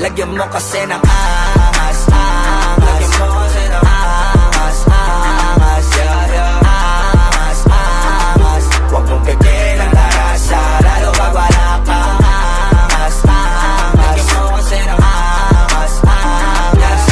Lagyan mo kasi ng angas, angas. Lagyan mo kasi ng angas, angas, yeah, yeah. Angas, angas. Huwag mong pigil ang tarasa, lalo pag wala kang angas, angas. Lagyan mo kasi ng angas, angas,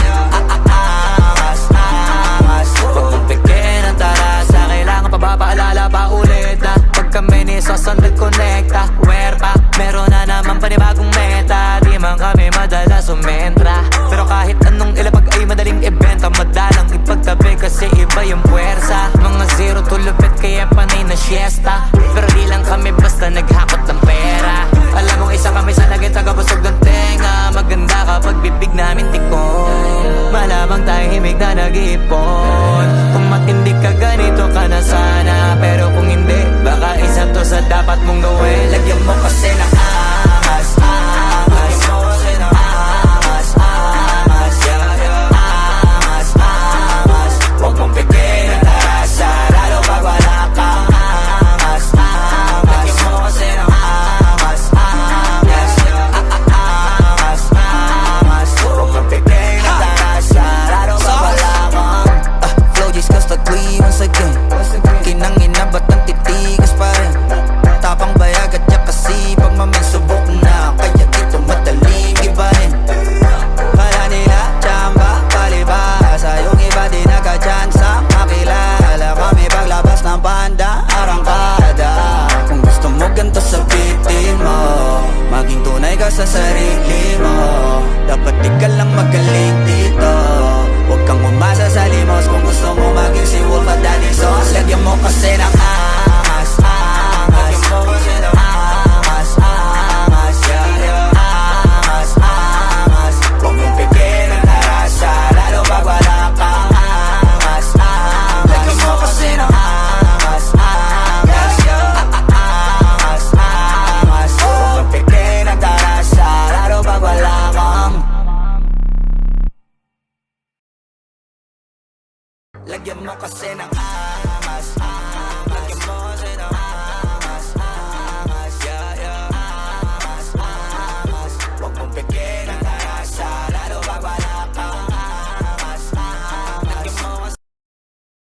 angas, angas. Huwag mong pigil ang tarasa, kailangan pa ba paalala pa ulit na pag kami ni Sosandal Connecta, Huerta, meron na naman panibagong meta. Di man kami madalas sumentra, pero kahit anong ilapag ay madaling ibenta. Madalang ipagtabi kasi iba yung puwersa. Mga zero to lupit kaya panay na siesta, pero di lang kami basta naghakot ng pera. Alam mong isa kami sa lagi tagabusog ng tenga. Maganda kapag bibig namin tikong, malamang tahimik na nag-iipon. Kung matindi ka ganito ka na sana, pero kung hindi, baka isa to sa dapat mong gawin. Lagyan mo kasi ng angas, angas. Lagyan mo kasi ng angas, angas, yeah, yeah. Angas, angas. Huwag mong pigil ang tarasa, lalo pag wala kang angas, angas. Lagyan mo kasi ng angas, angas, yeah. Angas, angas. Huwag mong pigil ang tarasa, lalo pag wala kang Flow G's Castagui once again. Kinangina ba't ang titigas pa rin? Tapang bayag at yak kasi pag maminsubok na, kaya dito madaling ibahin. Kala nila tsamba, palibasa, yung iba di nagka-chance makilala kami paglabas ng banda, arangkada. Kung gusto mo ganito sabitin mo, maging tunay ka sa sarili mo. Dapat di ka lang magaling dito, huwag kang umasa sa limos. Kung gusto mo maging si Wolf at Daddy Sauce, lagyan mo kasi ng angas, angas. Lagyan mo kasi ng angas, angas, yeah, yeah. Angas, angas. Huwag mong pigil ang tarasa, lalo pag wala kang angas, angas. Lagyan mo kasi ng angas, angas, yeah. Angas, angas. Huwag mong pigil ang tarasa, lalo pag wala kang. Lagyan mo kasi ng